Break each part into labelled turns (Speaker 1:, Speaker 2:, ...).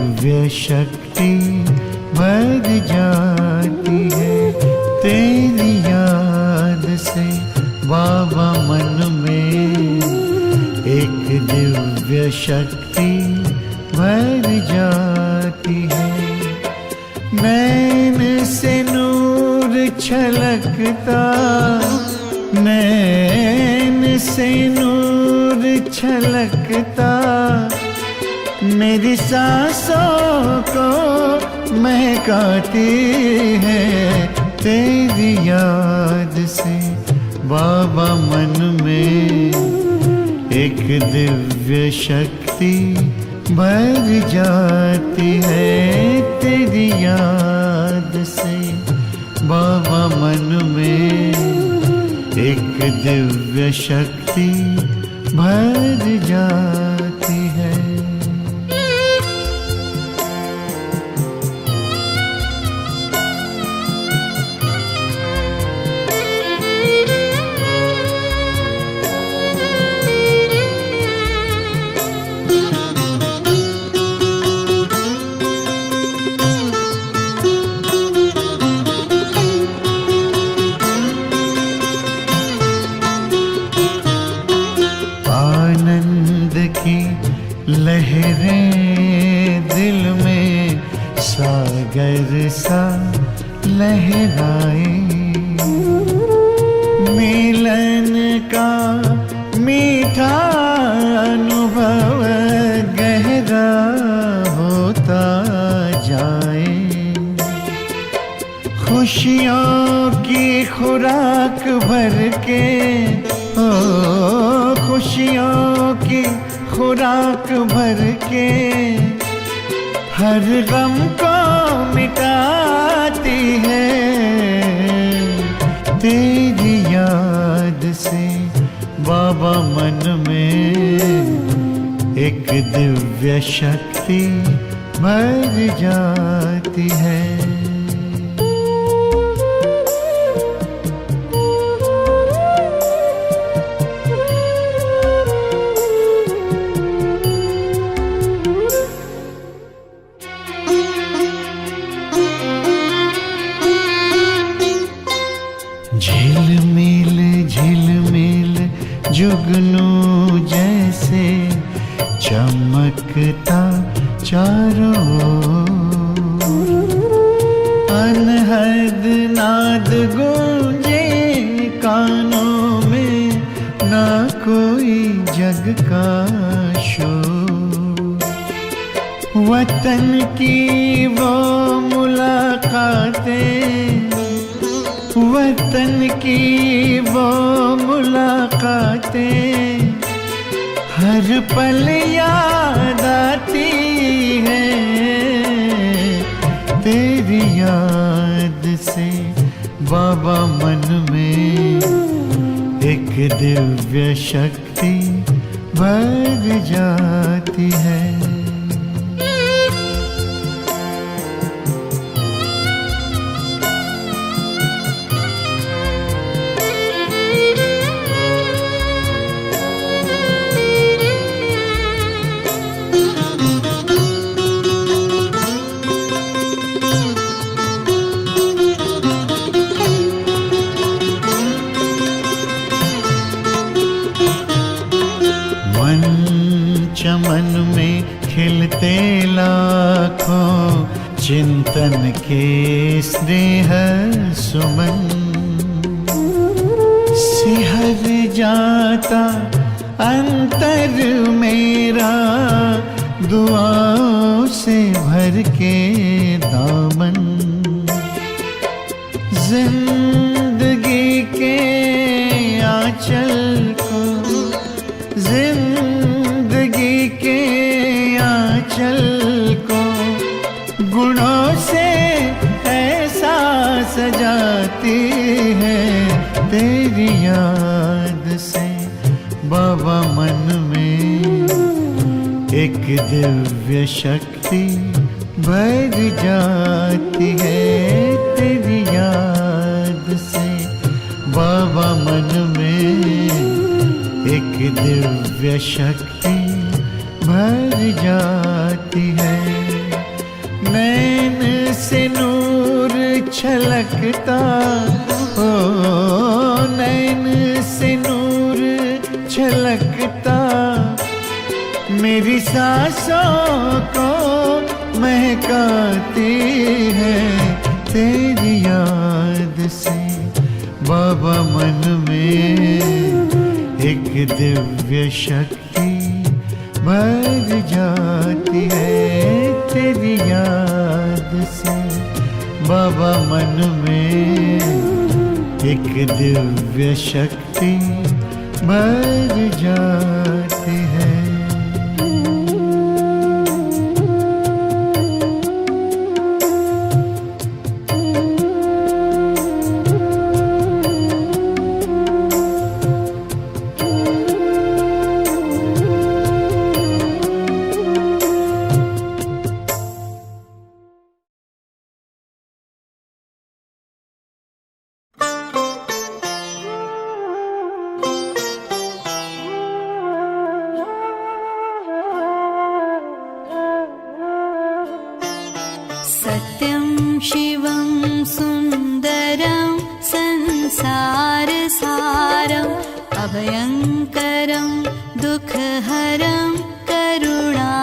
Speaker 1: दिव्य शक्ति भर जाती है तेरी याद से बाबा मन में। एक दिव्य शक्ति भर जाती है। नैन से नूर छलकता, नैन से नूर छलकता, मेरी सांसों को महकाती है तेरी याद से बाबा मन में। एक दिव्य शक्ति भर जाती है तेरी याद से बाबा मन में। एक दिव्य शक्ति भर जाती है। लहरें दिल में सागर सा लहराए, मिलन का मीठा अनुभव गहरा होता जाए। खुशियों की खुराक भर के, ओ खुशियों की खुराक भर के हर गम को मिटाती है तेरी याद से बाबा मन में। एक दिव्य शक्ति भर जाती है। झिलमिल झिलमिल जुगनू जैसे चमकता चारों ओर, अनहद नाद गूंजे कानों में, ना कोई जग का शोर। वतन की वो मुलाकातें, वतन की वो मुलाकातें हर पल याद आती है तेरी याद से बाबा मन में। एक दिव्य शक्ति भर जाती है। चमन में खिलते लाखों चिंतन के स्नेह सुमन, सिहर जाता अंतर मेरा दुआओं से भर के दामन। जिंदगी के आंचल को, जिंदगी के आंचल को गुणों से ऐसा सजाती है तेरी याद से बाबा मन में। एक दिव्य शक्ति भर जाती है तेरी याद से बाबा मन में। एक दिव्य शक्ति भर जाती है। नैन से नूर छलकता, ओ नैन से नूर छलकता, मेरी सांसों को महकाती है तेरी याद से। बाबा मन में एक दिव्य शक्ति भर जाती है तेरी याद से। बाबा मन में एक दिव्य शक्ति भर जाती है।
Speaker 2: सत्यं शिवं सुन्दरं संसारसारम् अभयङ्करं दुःखहरं करुणावतारं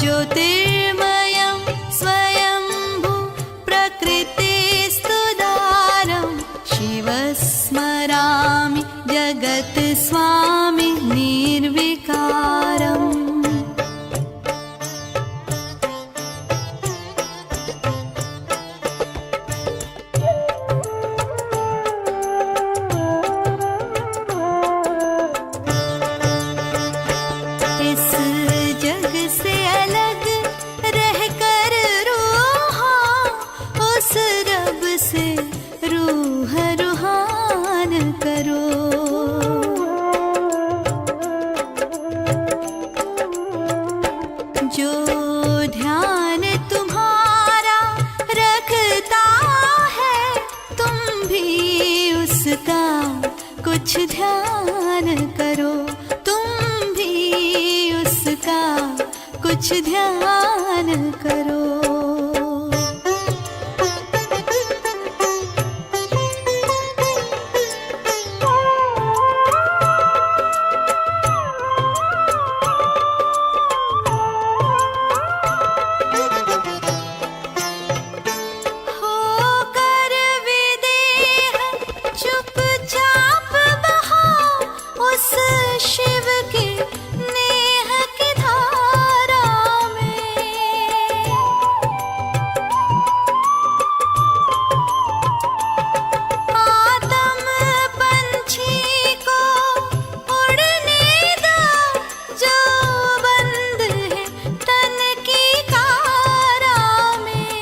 Speaker 2: ज्योतिर्मयं स्वयंभू प्रकृतिस्तुदारं शिवस्मरामि जगत्स्वामि निर्विकारम्। जो ध्यान तुम्हारा रखता है तुम भी उसका कुछ ध्यान करो, तुम भी उसका कुछ ध्यान करो। शिव के नेह की धारा में आत्म पंछी को उड़ने दो जो बंद है तन की कारा में।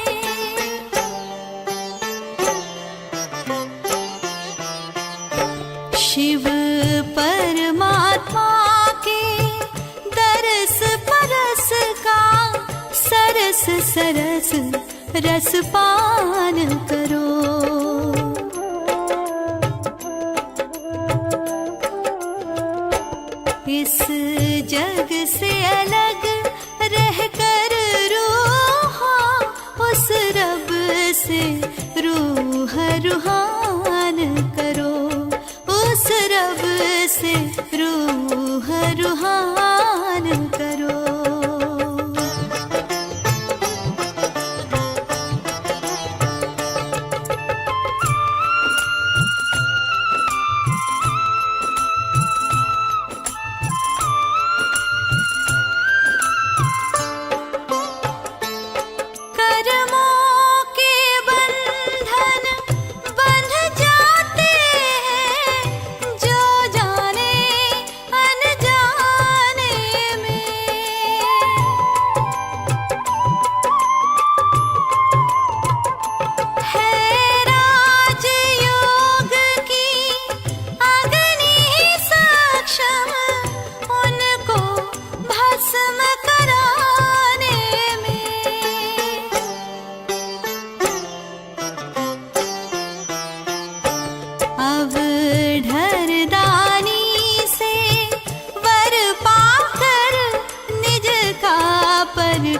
Speaker 2: शिव परमात्मा के दरस परस का सरस सरस रस पान करो। इस जग से अलग रहकर रूहां उस रब से रूह रूहान करो, उस रब से रूह रूहान करो।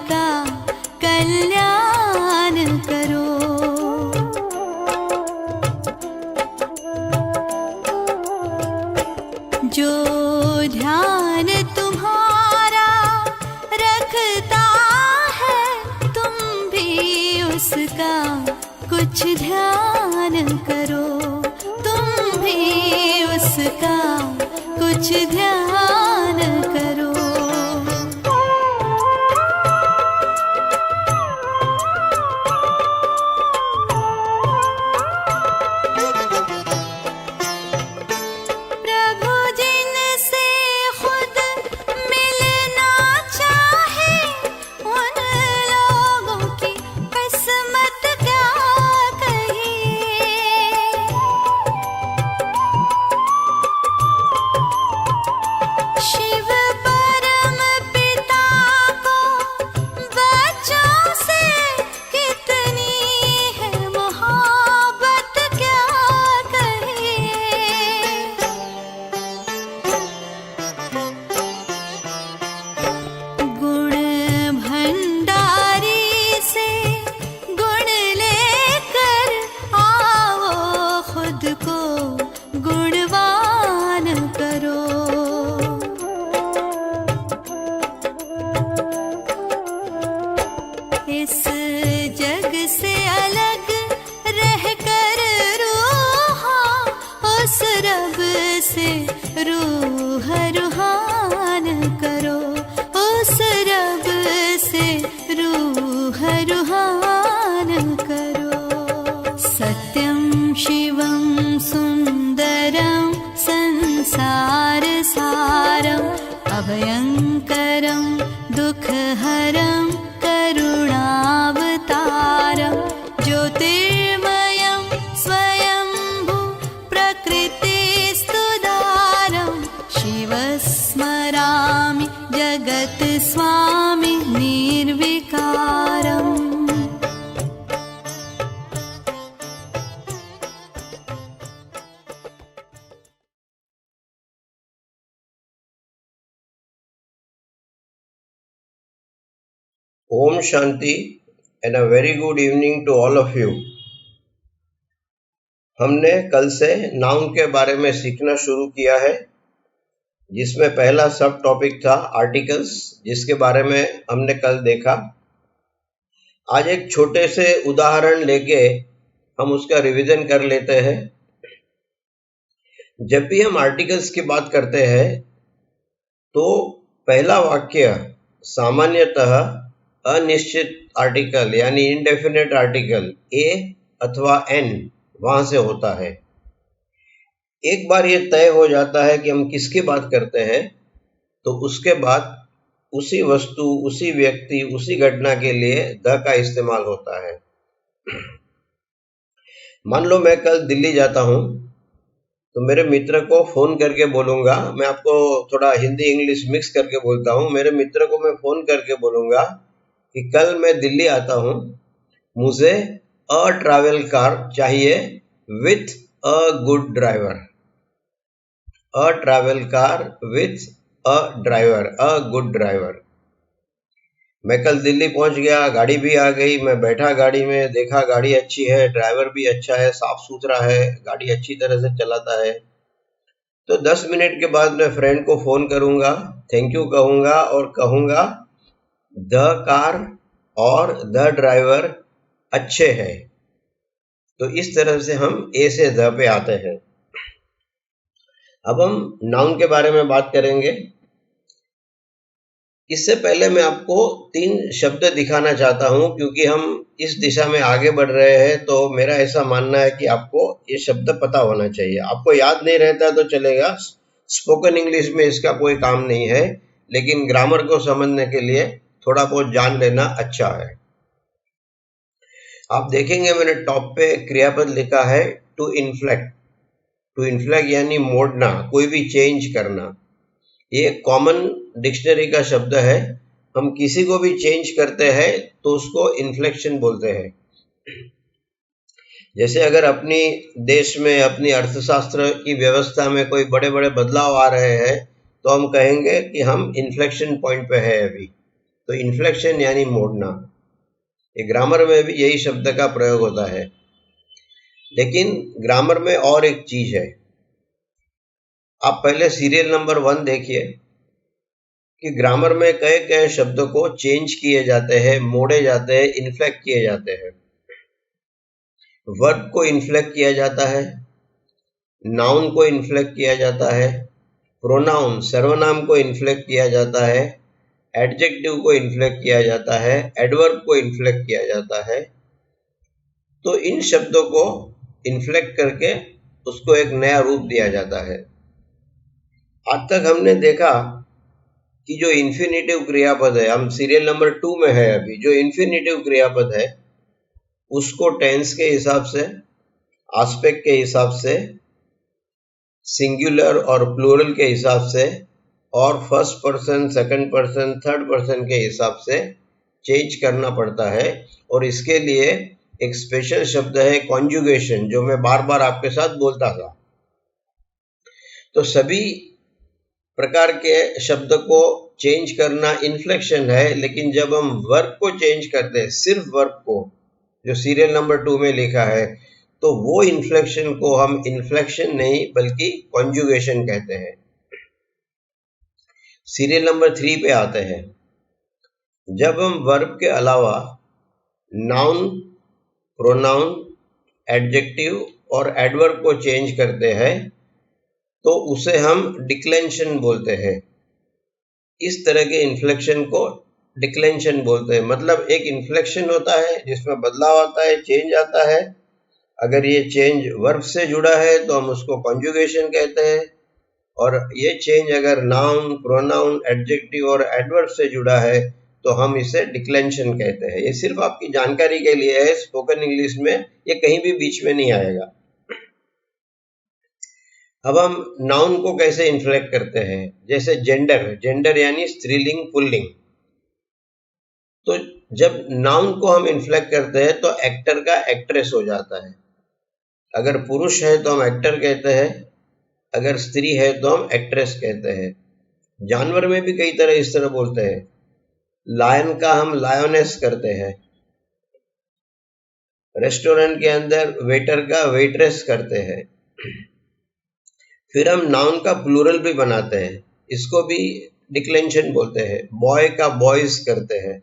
Speaker 2: का कल्याण करो। जो ध्यान तुम्हारा रखता है, तुम भी उसका कुछ ध्यान करो, तुम भी उसका कुछ ध्यान करो। प्रभु जिनसे खुद मिलना चाहे, उन लोगों की किस्मत क्या कहिए। शिव परम पिता को बच्चों से कितनी है मोहब्बत क्या कहिए। गुण भंडारी से गुण लेकर आओ, खुद को गुणवान करो। इस जग से अलग रहकर रूहां उस रब से रूह रूहान करो, उस रब से रूह रूहान करो। सत्यं शिवं सुंदरं संसार सारं, अभयंकरं दुःखहरं करुणावतारं, ज्योतिर्मयं स्वयंभू प्रकृतिस्तुदारं, शिवस्मरामि जगत्स्वामि निर्विकारम्।
Speaker 3: Om Shanti and a very good evening to all of you. हमने कल से नाउन के बारे में सीखना शुरू किया है, जिसमें पहला सब टॉपिक था आर्टिकल्स, जिसके बारे में हमने कल देखा। आज एक छोटे से उदाहरण लेके हम उसका रिवीजन कर लेते हैं। जब भी हम आर्टिकल्स की बात करते हैं तो पहला वाक्य सामान्यतः अनिश्चित आर्टिकल यानी इनडेफिनेट आर्टिकल ए अथवा एन वहां से होता है। एक बार ये तय हो जाता है कि हम किसकी बात करते हैं, तो उसके बाद उसी वस्तु, उसी व्यक्ति, उसी घटना के लिए द का इस्तेमाल होता है। मान लो मैं कल दिल्ली जाता हूं, तो मेरे मित्र को फोन करके बोलूंगा, मैं आपको थोड़ा हिंदी इंग्लिश मिक्स करके बोलता हूं। मेरे मित्र को मैं फोन करके बोलूंगा कि कल मैं दिल्ली आता हूं, मुझे अ ट्रैवल कार चाहिए with a good driver. A travel car with a driver, a good driver. मैं कल दिल्ली पहुंच गया, गाड़ी भी आ गई, मैं बैठा गाड़ी में, देखा गाड़ी अच्छी है, ड्राइवर भी अच्छा है, साफ सुथरा है, गाड़ी अच्छी तरह से चलाता है। तो 10 मिनट के बाद मैं फ्रेंड को फोन करूंगा, थैंक यू कहूंगा और कहूंगा द कार और द ड्राइवर अच्छे हैं। तो इस तरह से हम ए से द पे आते हैं। अब हम नाउन के बारे में बात करेंगे। इससे पहले मैं आपको 3 शब्द दिखाना चाहता हूं, क्योंकि हम इस दिशा में आगे बढ़ रहे हैं, तो मेरा ऐसा मानना है कि आपको ये शब्द पता होना चाहिए। आपको याद नहीं रहता तो चलेगा, स्पोकन इंग्लिश में इसका कोई काम नहीं है, लेकिन ग्रामर को समझने के लिए थोड़ा बहुत जान लेना अच्छा है। आप देखेंगे मैंने टॉप पे क्रियापद लिखा है टू इन्फ्लेक्ट। टू इन्फ्लेक्ट यानी मोड़ना, कोई भी चेंज करना। ये कॉमन डिक्शनरी का शब्द है। हम किसी को भी चेंज करते हैं तो उसको इन्फ्लेक्शन बोलते हैं। जैसे अगर अपनी देश में, अपनी अर्थशास्त्र की व्यवस्था में कोई बड़े बड़े बदलाव आ रहे हैं, तो हम कहेंगे कि हम इन्फ्लेक्शन पॉइंट पे है अभी। तो इन्फ्लेक्शन यानी मोड़ना। ये ग्रामर में भी यही शब्द का प्रयोग होता है। लेकिन ग्रामर में और एक चीज है। आप पहले सीरियल नंबर 1 देखिए कि ग्रामर में कई कई शब्दों को चेंज किए जाते हैं, मोड़े जाते हैं, इन्फ्लेक्ट किए जाते हैं। वर्ब को इन्फ्लेक्ट किया जाता है, नाउन को इन्फ्लेक्ट किया जाता है, प्रोनाउन सर्वनाम को इन्फ्लेक्ट किया जाता है, एडजेक्टिव को इन्फ्लेक्ट किया जाता है, एडवर्ब को इन्फ्लेक्ट किया जाता है। तो इन शब्दों को इन्फ्लेक्ट करके उसको एक नया रूप दिया जाता है। आज तक हमने देखा कि जो इन्फिनिटिव क्रियापद है, हम सीरियल नंबर 2 में है अभी, जो इन्फिनिटिव क्रियापद है उसको टेंस के हिसाब से, आस्पेक्ट के हिसाब से, सिंगुलर और प्लूरल के हिसाब से और first person, second person, third person के हिसाब से चेंज करना पड़ता है। और इसके लिए एक स्पेशल शब्द है कॉन्जुगेशन, जो मैं बार बार आपके साथ बोलता था। तो सभी प्रकार के शब्द को चेंज करना इन्फ्लेक्शन है, लेकिन जब हम वर्ब को चेंज करते हैं, सिर्फ वर्ब को, जो सीरियल नंबर 2 में लिखा है, तो वो इन्फ्लेक्शन को हम इन्फ्लेक्शन नहीं बल्कि कॉन्जुगेशन कहते हैं। सीरियल नंबर 3 पे आते हैं। जब हम वर्ब के अलावा नाउन, प्रोनाउन, एडजेक्टिव और एडवर्ब को चेंज करते हैं तो उसे हम डिक्लेंशन बोलते हैं। इस तरह के इन्फ्लेक्शन को डिक्लेंशन बोलते हैं। मतलब एक इन्फ्लेक्शन होता है जिसमें बदलाव आता है, चेंज आता है। अगर ये चेंज वर्ब से जुड़ा है तो हम उसको कॉन्जुगेशन कहते हैं, और ये चेंज अगर नाउन, प्रोनाउन, एडजेक्टिव और एडवर्ब से जुड़ा है तो हम इसे डिक्लेंशन कहते हैं। ये सिर्फ आपकी जानकारी के लिए है, स्पोकन इंग्लिश में ये कहीं भी बीच में नहीं आएगा। अब हम नाउन को कैसे इन्फ्लेक्ट करते हैं, जैसे जेंडर, जेंडर यानी स्त्रीलिंग, पुल्लिंग। तो जब नाउन को हम इन्फ्लेक्ट करते हैं तो एक्टर का एक्ट्रेस हो जाता है। अगर पुरुष है तो हम एक्टर कहते हैं, अगर स्त्री है तो हम एक्ट्रेस कहते हैं। जानवर में भी कई तरह इस तरह बोलते हैं। लायन का हम लायोनेस करते हैं। रेस्टोरेंट के अंदर वेटर का वेट्रेस करते हैं। फिर हम नाउन का प्लूरल भी बनाते हैं, इसको भी डिक्लेंशन बोलते हैं। बॉय का बॉयज करते हैं।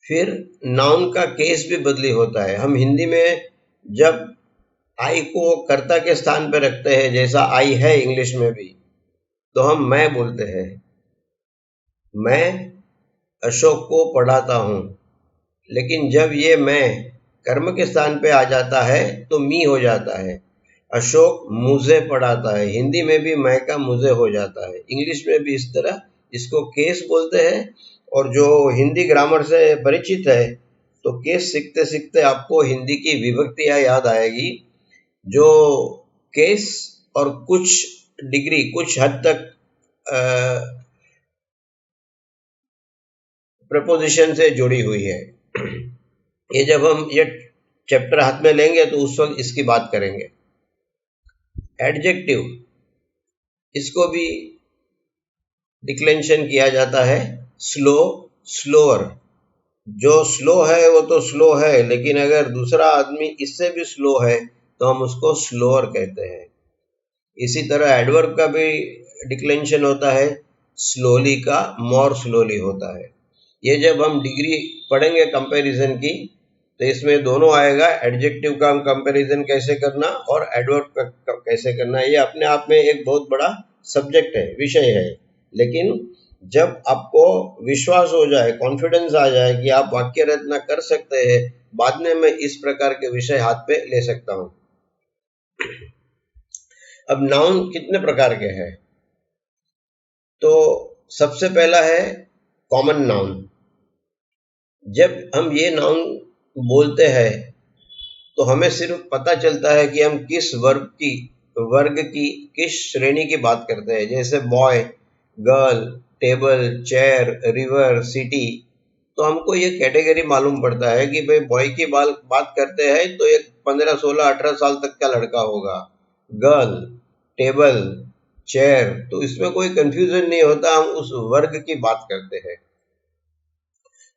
Speaker 3: फिर नाउन का केस भी बदली होता है। हम हिंदी में जब आई को कर्ता के स्थान पर रखते हैं, जैसा आई है इंग्लिश में भी, तो हम मैं बोलते हैं। मैं अशोक को पढ़ाता हूं। लेकिन जब ये मैं कर्म के स्थान पे आ जाता है तो मी हो जाता है। अशोक मुझे पढ़ाता है। हिंदी में भी मैं का मुझे हो जाता है, इंग्लिश में भी इस तरह। इसको केस बोलते हैं। और जो हिंदी ग्रामर से परिचित है तो केस सीखते सीखते आपको हिंदी की विभक्तियां याद आएगी, जो केस और कुछ डिग्री, कुछ हद तक प्रपोजिशन से जुड़ी हुई है। ये जब हम ये चैप्टर हाथ में लेंगे तो उस वक्त इसकी बात करेंगे। एडजेक्टिव, इसको भी डिक्लेंशन किया जाता है। Slow, slower. जो स्लो है वो तो स्लो है, लेकिन अगर दूसरा आदमी इससे भी स्लो है तो हम उसको स्लोअर कहते हैं। इसी तरह एडवर्ब का भी डिक्लेंशन होता है। स्लोली का मोर स्लोली होता है। ये जब हम डिग्री पढ़ेंगे कंपैरिजन की तो इसमें दोनों आएगा। एडजेक्टिव का हम कंपैरिजन कैसे करना और एडवर्ब का कैसे करना, ये अपने आप में एक बहुत बड़ा सब्जेक्ट है, विषय है। लेकिन जब आपको विश्वास हो जाए, कॉन्फिडेंस आ जाए कि आप वाक्य रचना कर सकते हैं, बाद में मैं इस प्रकार के विषय हाथ पे ले सकता हूं। अब नाउन कितने प्रकार के हैं? तो सबसे पहला है कॉमन नाउन। जब हम ये नाउन बोलते हैं तो हमें सिर्फ पता चलता है कि हम किस वर्ग की किस श्रेणी की बात करते हैं। जैसे boy, girl, table, chair, river, city. तो हमको ये कैटेगरी मालूम पड़ता है कि भाई बॉय की बात करते हैं तो एक 15, 16, 18 साल तक का लड़का होगा। गर्ल, टेबल, चेयर, तो इसमें कोई कंफ्यूजन नहीं होता, हम उस वर्ग की बात करते हैं।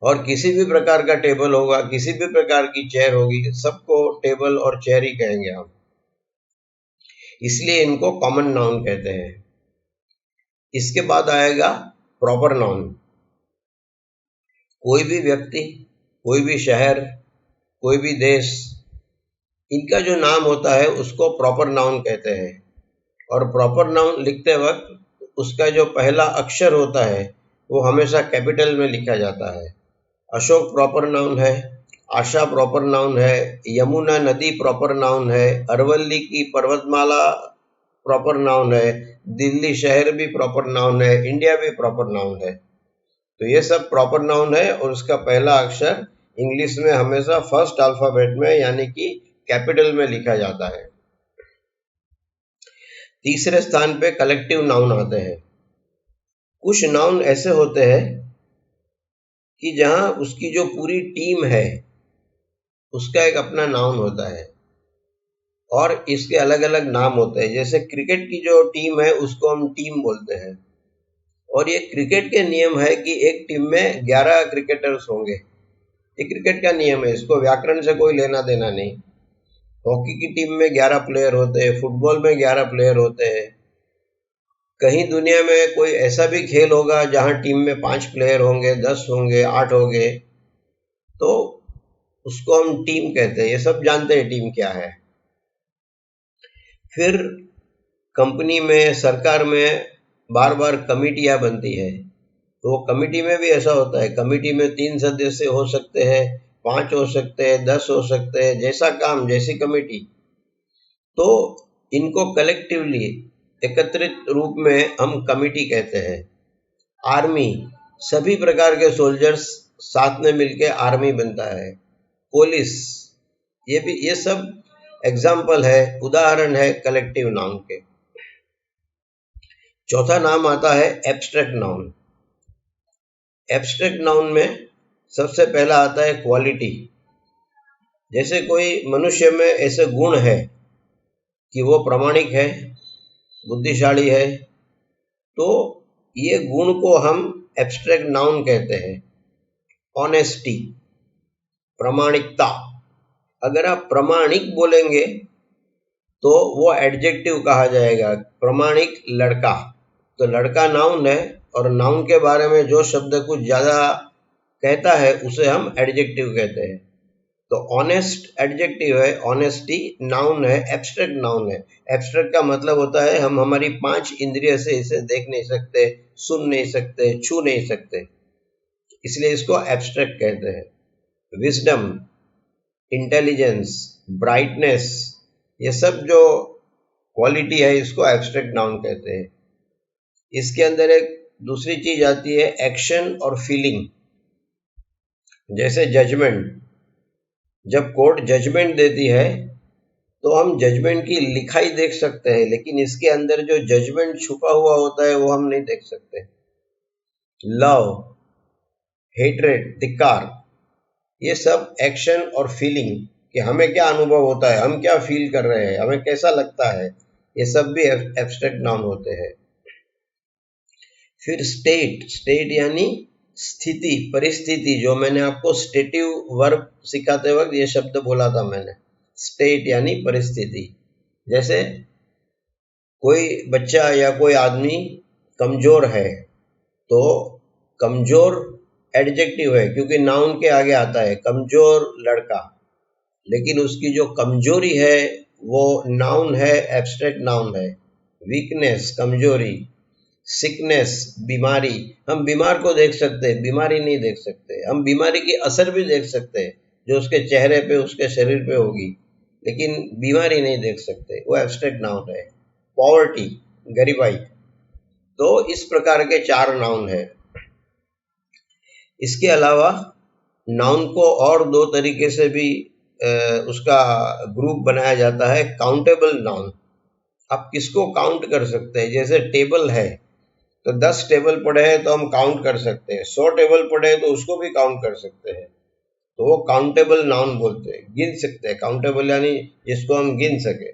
Speaker 3: और किसी भी प्रकार का टेबल होगा, किसी भी प्रकार की चेयर होगी, सबको टेबल और चेयर ही कहेंगे हम, इसलिए इनको कॉमन नाउन कहते हैं। इसके बाद आएगा प्रॉपर नाउन। कोई भी व्यक्ति, कोई भी शहर, कोई भी देश, इनका जो नाम होता है उसको प्रॉपर नाउन कहते हैं। और प्रॉपर नाउन लिखते वक्त उसका जो पहला अक्षर होता है वो हमेशा कैपिटल में लिखा जाता है। अशोक प्रॉपर नाउन है, आशा प्रॉपर नाउन है, यमुना नदी प्रॉपर नाउन है, अरवल्ली की पर्वतमाला प्रॉपर नाउन है, दिल्ली शहर भी प्रॉपर नाउन है, इंडिया भी प्रॉपर नाउन है। तो ये सब प्रॉपर नाउन है और उसका पहला अक्षर इंग्लिश में हमेशा फर्स्ट अल्फाबेट में यानी कि कैपिटल में लिखा जाता है। तीसरे स्थान पे कलेक्टिव नाउन आते हैं। कुछ नाउन ऐसे होते हैं कि जहां उसकी जो पूरी टीम है उसका एक अपना नाउन होता है और इसके अलग अलग नाम होते हैं। जैसे क्रिकेट की जो टीम है उसको हम टीम बोलते हैं और ये क्रिकेट के नियम है कि एक टीम में 11 क्रिकेटर्स होंगे। ये क्रिकेट का नियम है, इसको व्याकरण से कोई लेना देना नहीं। हॉकी की टीम में 11 प्लेयर होते हैं, फुटबॉल में 11 प्लेयर होते हैं। कहीं दुनिया में कोई ऐसा भी खेल होगा जहां टीम में 5 प्लेयर होंगे, 10 होंगे, 8 होंगे, तो उसको हम टीम कहते हैं। ये सब जानते हैं टीम क्या है। फिर कंपनी में, सरकार में बार बार कमिटियां बनती है, तो वो कमिटी में भी ऐसा होता है। कमिटी में 3 सदस्य हो सकते हैं, 5 हो सकते हैं, 10 हो सकते हैं, जैसा काम जैसी कमिटी। तो इनको कलेक्टिवली एकत्रित रूप में हम कमिटी कहते हैं। आर्मी, सभी प्रकार के सोल्जर्स साथ में मिलकर आर्मी बनता है। पुलिस, ये सब एग्जाम्पल है, उदाहरण है कलेक्टिव नाउन के। चौथा नाम आता है एब्स्ट्रैक्ट नाउन। एब्स्ट्रैक्ट नाउन में सबसे पहला आता है क्वालिटी। जैसे कोई मनुष्य में ऐसे गुण है कि वो प्रामाणिक है, बुद्धिशाली है, तो ये गुण को हम एब्स्ट्रैक्ट नाउन कहते हैं। ऑनेस्टी, प्रामाणिकता। अगर आप प्रामाणिक बोलेंगे तो वो एडजेक्टिव कहा जाएगा। प्रामाणिक लड़का, तो लड़का नाउन है और नाउन के बारे में जो शब्द कुछ ज्यादा कहता है उसे हम एडजेक्टिव कहते हैं। तो ऑनेस्ट एडजेक्टिव है, ऑनेस्टी नाउन है, एब्स्ट्रैक्ट नाउन है। एब्स्ट्रैक्ट का मतलब होता है हम हमारी 5 इंद्रिय से इसे देख नहीं सकते, सुन नहीं सकते, छू नहीं सकते, इसलिए इसको एब्स्ट्रैक्ट कहते हैं। विजडम, इंटेलिजेंस, ब्राइटनेस, ये सब जो क्वालिटी है इसको एब्स्ट्रैक्ट नाउन कहते हैं। इसके अंदर एक दूसरी चीज आती है एक्शन और फीलिंग। जैसे जजमेंट, जब कोर्ट जजमेंट देती है तो हम जजमेंट की लिखाई देख सकते हैं, लेकिन इसके अंदर जो जजमेंट छुपा हुआ होता है वो हम नहीं देख सकते। लव, हेट्रेड, धिक्कार, ये सब एक्शन और फीलिंग कि हमें क्या अनुभव होता है, हम क्या फील कर रहे हैं, हमें कैसा लगता है, ये सब भी एब्स्ट्रैक्ट नाउन होते हैं। फिर स्टेट, स्टेट यानी स्थिति, परिस्थिति, जो मैंने आपको स्टेटिव वर्ब सिखाते वक्त ये शब्द बोला था मैंने, स्टेट यानी परिस्थिति। जैसे कोई बच्चा या कोई आदमी कमजोर है तो कमजोर एडजेक्टिव है क्योंकि नाउन के आगे आता है, कमजोर लड़का, लेकिन उसकी जो कमजोरी है वो नाउन है, एब्स्ट्रैक्ट नाउन है। वीकनेस, कमजोरी। सिकनेस, बीमारी, हम बीमार को देख सकते हैं, बीमारी नहीं देख सकते। हम बीमारी की असर भी देख सकते हैं जो उसके चेहरे पे, उसके शरीर पे होगी, लेकिन बीमारी नहीं देख सकते, वो एब्स्ट्रैक्ट नाउन है। पॉवर्टी, गरीबाई। तो इस प्रकार के 4 नाउन है। इसके अलावा नाउन को और 2 तरीके से भी उसका ग्रुप बनाया जाता है। काउंटेबल नाउन, आप किसको काउंट कर सकते हैं। जैसे टेबल है तो 10 टेबल पड़े हैं तो हम काउंट कर सकते हैं, 100 टेबल पड़े हैं तो उसको भी काउंट कर सकते हैं, तो वो काउंटेबल नाउन बोलते हैं, गिन सकते हैं। काउंटेबल यानी जिसको हम गिन सके।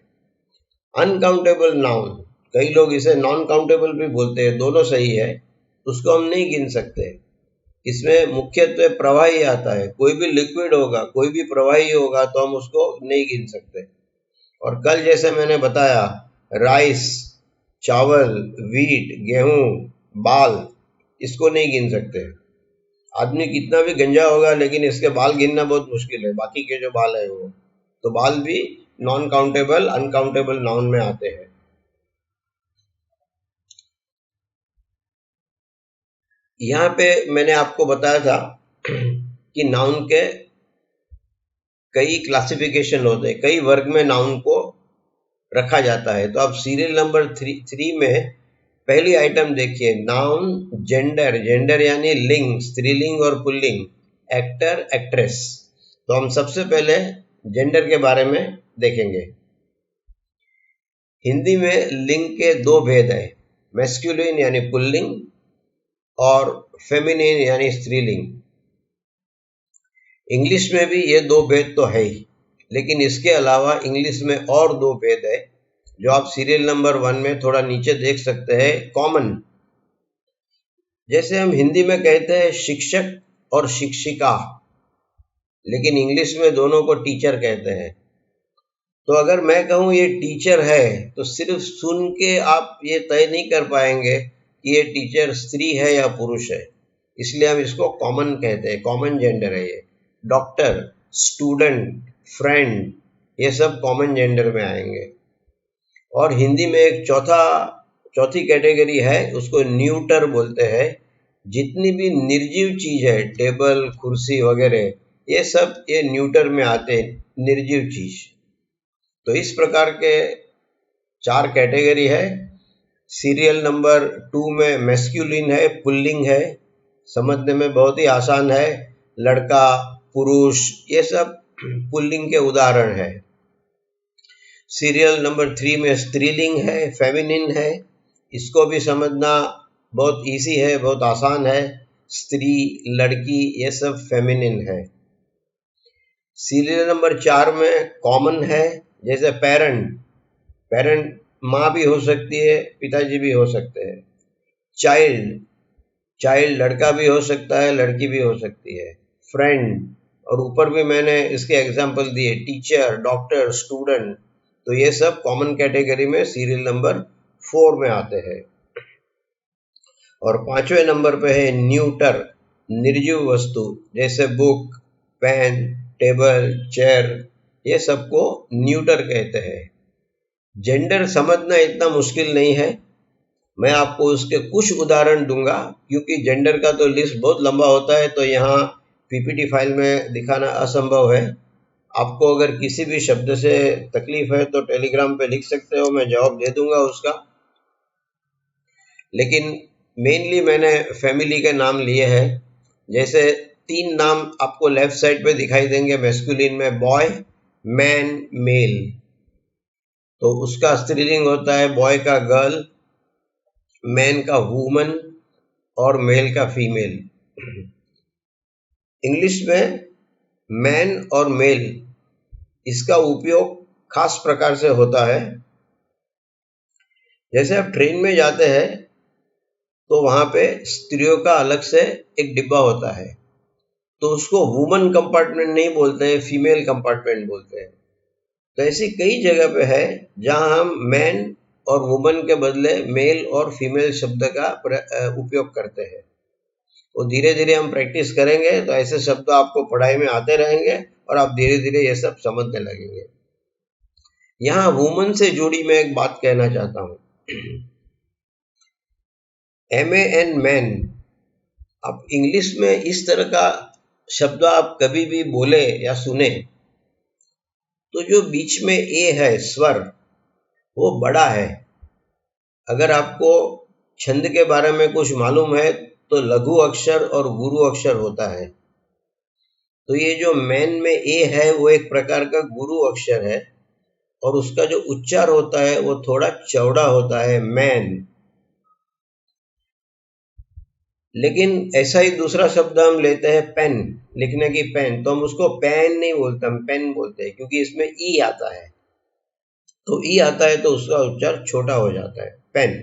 Speaker 3: अनकाउंटेबल नाउन, कई लोग इसे नॉन काउंटेबल भी बोलते हैं, दोनों सही है, उसको हम नहीं गिन सकते। इसमें मुख्यत्वे प्रवाही आता है। कोई भी लिक्विड होगा, कोई भी प्रवाही होगा तो हम उसको नहीं गिन सकते। और कल जैसे मैंने बताया, राइस, चावल, वीट, गेहूं, बाल, इसको नहीं गिन सकते। आदमी कितना भी गंजा होगा लेकिन इसके बाल गिनना बहुत मुश्किल है, बाकी के जो बाल है वो, तो बाल भी नॉन काउंटेबल, अनकाउंटेबल नाउन में आते हैं। यहाँ पे मैंने आपको बताया था कि नाउन के कई क्लासिफिकेशन होते हैं, कई वर्ग में नाउन को रखा जाता है। तो अब सीरियल नंबर 3 में पहली आइटम देखिए, नाउन जेंडर। जेंडर यानी लिंग, स्त्रीलिंग और पुल्लिंग, एक्टर, एक्ट्रेस। तो हम सबसे पहले जेंडर के बारे में देखेंगे। हिंदी में लिंग के दो भेद है, मैस्कुलिन यानी पुल्लिंग और फेमिनिन यानी स्त्रीलिंग। इंग्लिश में भी ये दो भेद तो है ही, लेकिन इसके अलावा इंग्लिश में और दो भेद है जो आप सीरियल नंबर 1 में थोड़ा नीचे देख सकते हैं, कॉमन। जैसे हम हिंदी में कहते हैं शिक्षक और शिक्षिका, लेकिन इंग्लिश में दोनों को टीचर कहते हैं। तो अगर मैं कहूँ ये टीचर है, तो सिर्फ सुन के आप ये तय नहीं कर पाएंगे कि ये टीचर स्त्री है या पुरुष है, इसलिए हम इसको कॉमन कहते हैं, कॉमन जेंडर है ये। डॉक्टर, स्टूडेंट, फ्रेंड, ये सब कॉमन जेंडर में आएंगे। और हिंदी में एक चौथी कैटेगरी है, उसको न्यूटर बोलते हैं। जितनी भी निर्जीव चीज है, टेबल, कुर्सी वगैरह, ये सब ये न्यूटर में आते हैं, निर्जीव चीज। तो इस प्रकार के 4 कैटेगरी है। सीरियल नंबर 2 में मैस्कुलिन है, पुल्लिंग है, समझने में बहुत ही आसान है। लड़का, पुरुष, ये सब पुल्लिंग के उदाहरण है। सीरियल नंबर 3 में स्त्रीलिंग है, फेमिनिन है, इसको भी समझना बहुत इजी है, बहुत आसान है। स्त्री, लड़की, ये सब फेमिनिन है। सीरियल नंबर 4 में कॉमन है, जैसे पेरेंट माँ भी हो सकती है, पिताजी भी हो सकते हैं। चाइल्ड लड़का भी हो सकता है, लड़की भी हो सकती है। फ्रेंड, और ऊपर भी मैंने इसके एग्जाम्पल दिए, टीचर, डॉक्टर, स्टूडेंट। तो ये सब कॉमन कैटेगरी में सीरियल नंबर 4 में आते हैं। और 5वें नंबर पे है न्यूटर, निर्जीव वस्तु, जैसे बुक, पेन, टेबल, चेयर, ये सबको न्यूटर कहते हैं। जेंडर समझना इतना मुश्किल नहीं है, मैं आपको उसके कुछ उदाहरण दूंगा, क्योंकि जेंडर का तो लिस्ट बहुत लंबा होता है, तो यहाँ पीपीटी फाइल में दिखाना असंभव है। आपको अगर किसी भी शब्द से तकलीफ है तो टेलीग्राम पे लिख सकते हो, मैं जवाब दे दूंगा उसका। लेकिन मेनली मैंने फैमिली के नाम लिए हैं। जैसे 3 नाम आपको लेफ्ट साइड पे दिखाई देंगे, मैस्कुलिन में बॉय, मैन, मेल। तो उसका स्त्रीलिंग होता है बॉय का गर्ल, मैन का वुमन और मेल का फीमेल। इंग्लिश में मैन और मेल, इसका उपयोग खास प्रकार से होता है। जैसे आप ट्रेन में जाते हैं तो वहां पे स्त्रियों का अलग से एक डिब्बा होता है, तो उसको वुमन कंपार्टमेंट नहीं बोलते हैं, फीमेल कंपार्टमेंट बोलते हैं। तो ऐसी कई जगह पे है जहां हम मैन और वुमन के बदले मेल और फीमेल शब्द का उपयोग करते हैं। वो धीरे धीरे हम प्रैक्टिस करेंगे तो ऐसे शब्द आपको पढ़ाई में आते रहेंगे और आप धीरे धीरे ये सब समझने लगेंगे। यहाँ वुमन से जुड़ी मैं एक बात कहना चाहता हूँ। MAN, मैन, अब इंग्लिश में इस तरह का शब्द आप कभी भी बोले या सुने तो जो बीच में ए है स्वर, वो बड़ा है। अगर आपको छंद के बारे में कुछ मालूम है तो लघु अक्षर और गुरु अक्षर होता है। तो ये जो मैन में ए है वो एक प्रकार का गुरु अक्षर है और उसका जो उच्चार होता है वो थोड़ा चौड़ा होता है, मैन। लेकिन ऐसा ही दूसरा शब्द हम लेते हैं पेन, लिखने की पेन, तो हम उसको पेन नहीं बोलते, हम पेन बोलते हैं, क्योंकि इसमें ई आता है। तो ई आता है तो उसका उच्चार छोटा हो जाता है, पेन।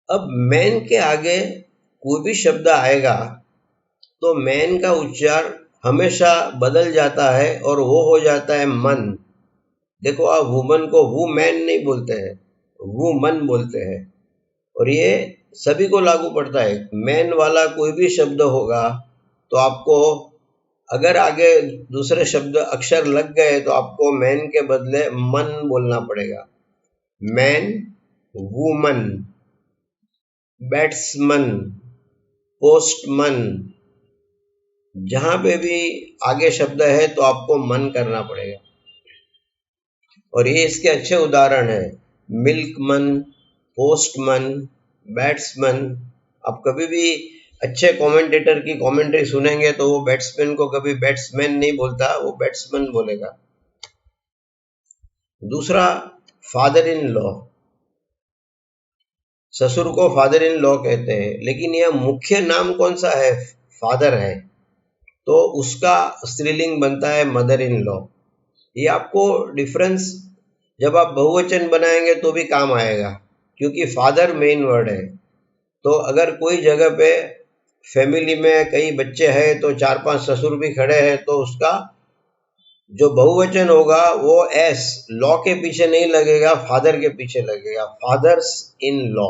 Speaker 3: अब मैन के आगे कोई भी शब्द आएगा तो मैन का उच्चार हमेशा बदल जाता है और वो हो जाता है मन। देखो, आप वुमन को वुमैन नहीं बोलते हैं, वुमन बोलते हैं, और ये सभी को लागू पड़ता है। मैन वाला कोई भी शब्द होगा तो आपको अगर आगे दूसरे शब्द अक्षर लग गए तो आपको मैन के बदले मन बोलना पड़ेगा। मैन, वुमन, बैट्समैन, पोस्टमैन, जहां पे भी आगे शब्द है तो आपको मन करना पड़ेगा। और ये इसके अच्छे उदाहरण है, मिल्कमैन, पोस्टमैन, बैट्समैन। आप कभी भी अच्छे कमेंटेटर की कमेंट्री सुनेंगे तो वो बैट्समैन को कभी बैट्समैन नहीं बोलता, वो बैट्समैन बोलेगा। दूसरा, फादर इन लॉ। ससुर को फादर इन लॉ कहते हैं, लेकिन यह मुख्य नाम कौन सा है? फादर है, तो उसका स्त्रीलिंग बनता है मदर इन लॉ। ये आपको डिफरेंस जब आप बहुवचन बनाएंगे तो भी काम आएगा, क्योंकि फादर मेन वर्ड है। तो अगर कोई जगह पे फैमिली में कई बच्चे हैं तो 4-5 ससुर भी खड़े हैं तो उसका जो बहुवचन होगा वो एस लॉ के पीछे नहीं लगेगा, फादर के पीछे लगेगा, फादर्स इन लॉ।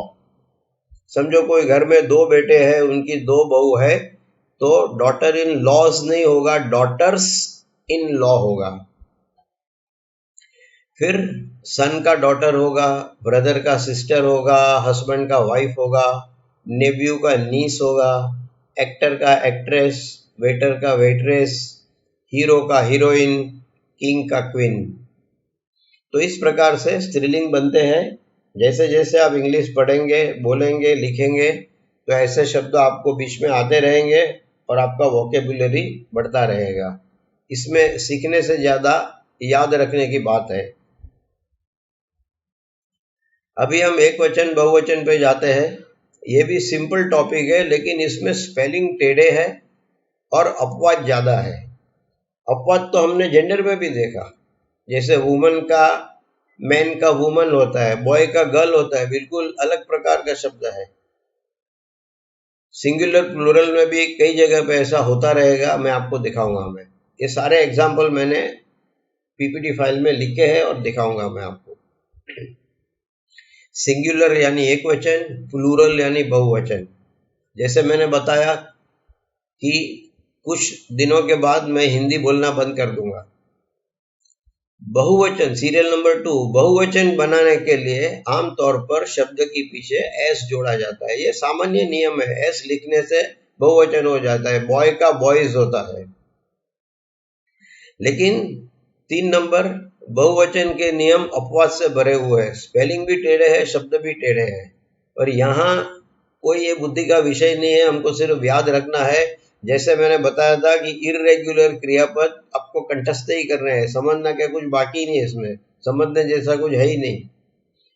Speaker 3: समझो कोई घर में 2 बेटे हैं, उनकी 2 बहू है, तो डॉटर इन लॉज नहीं होगा, डॉटर्स इन लॉ होगा। फिर सन का डॉटर होगा, ब्रदर का सिस्टर होगा, हस्बैंड का वाइफ होगा, नेव्यू का नीस होगा, एक्टर का एक्ट्रेस, वेटर का वेट्रेस, हीरो का हीरोइन, किंग का क्वीन। तो इस प्रकार से स्त्रीलिंग बनते हैं। जैसे जैसे आप इंग्लिश पढ़ेंगे, बोलेंगे, लिखेंगे तो ऐसे शब्द आपको बीच में आते रहेंगे और आपका वोकेबुलरी बढ़ता रहेगा। इसमें सीखने से ज़्यादा याद रखने की बात है। अभी हम एक वचन बहुवचन पे जाते हैं। ये भी सिंपल टॉपिक है, लेकिन इसमें स्पेलिंग टेढ़े है और अपवाद ज़्यादा है। अपवाद तो हमने जेंडर में भी देखा, जैसे वुमन का मैन का वुमन होता है, बॉय का गर्ल होता है, बिल्कुल अलग प्रकार का शब्द है। सिंगुलर प्लूरल में भी कई जगह पे ऐसा होता रहेगा, मैं आपको दिखाऊंगा। मैं ये सारे एग्जाम्पल मैंने पीपीटी फाइल में लिखे हैं और दिखाऊंगा मैं आपको। सिंगुलर यानी एक वचन, प्लूरल यानी बहुवचन। जैसे मैंने बताया कि कुछ दिनों के बाद मैं हिंदी बोलना बंद कर दूंगा। बहुवचन, सीरियल नंबर 2, बहुवचन बनाने के लिए आमतौर पर शब्द के पीछे एस जोड़ा जाता है। ये सामान्य नियम है, एस लिखने से बहुवचन हो जाता है। बॉय का बॉयज होता है। लेकिन 3 नंबर, बहुवचन के नियम अपवाद से भरे हुए हैं। स्पेलिंग भी टेढ़े है, शब्द भी टेढ़े हैं, और यहाँ कोई ये बुद्धि का विषय नहीं है, हमको सिर्फ याद रखना है। जैसे मैंने बताया था कि इर्रेगुलर क्रियापद आपको कंठस्थ ही करने हैं, समझना क्या कुछ बाकी नहीं है, इसमें समझने जैसा कुछ है ही नहीं।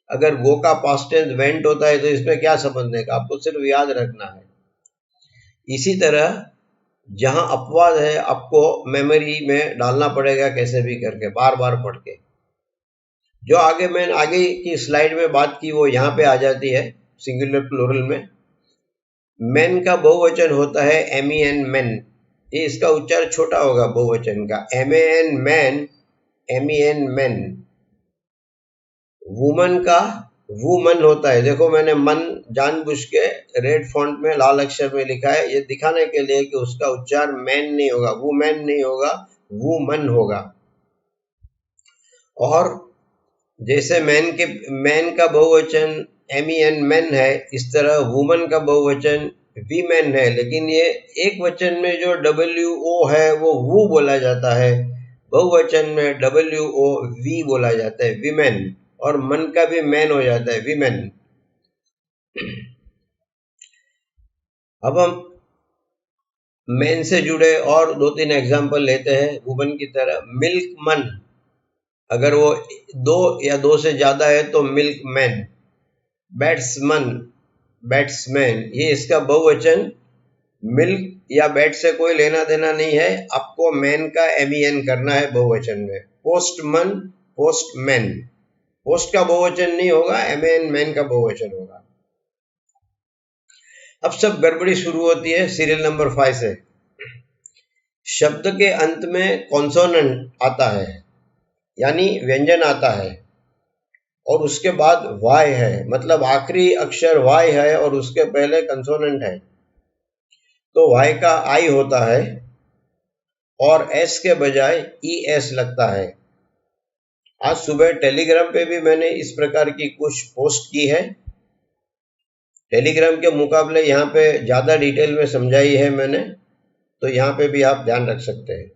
Speaker 3: अगर गो का पास्ट टेंस वेंट होता है तो इसमें क्या समझने का, आपको सिर्फ याद रखना है। इसी तरह जहां अपवाद है आपको मेमोरी में डालना पड़ेगा, कैसे भी करके, बार बार पढ़ के। जो आगे मैंने आगे की स्लाइड में बात की वो यहाँ पे आ जाती है। सिंगुलर प्लूरल में मैन का बहुवचन होता है MEN मैन। ये इसका उच्चार छोटा होगा बहुवचन का, MAN man, MEN man. Woman का वुमन होता है। देखो मैंने मन जानबूझ के रेड फॉन्ट में लाल अक्षर में लिखा है, ये दिखाने के लिए कि उसका उच्चार मैन नहीं होगा, वुमैन नहीं होगा, वुमन होगा। और जैसे मैन का बहुवचन MEN मैन है, इस तरह वुमन का बहुवचन वीमेन है। लेकिन ये एक वचन में जो WO है वो वू बोला जाता है, बहुवचन में WOV बोला जाता है, वीमेन। और मन का भी मैन हो जाता है, वीमेन। अब हम मैन से जुड़े और 2-3 एग्जाम्पल लेते हैं वुमन की तरह। मिल्कमैन, अगर वो 2 या 2 से ज्यादा है तो मिल्कमैन। बैट्समैन, बैट्समैन, ये इसका बहुवचन। मिल्क या बैट से कोई लेना देना नहीं है, आपको मैन का MEN करना है बहुवचन में। पोस्टमैन, पोस्टमैन, पोस्ट का बहुवचन नहीं होगा, MEN मैन का बहुवचन होगा। अब सब गड़बड़ी शुरू होती है सीरियल नंबर 5 से। शब्द के अंत में कॉन्सोनेंट आता है, यानी व्यंजन आता है, और उसके बाद वाई है, मतलब आखिरी अक्षर वाई है और उसके पहले कंसोनेंट है, तो वाई का आई होता है और एस के बजाय ई एस लगता है। आज सुबह टेलीग्राम पे भी मैंने इस प्रकार की कुछ पोस्ट की है। टेलीग्राम के मुकाबले यहाँ पे ज़्यादा डिटेल में समझाई है मैंने, तो यहाँ पे भी आप ध्यान रख सकते हैं।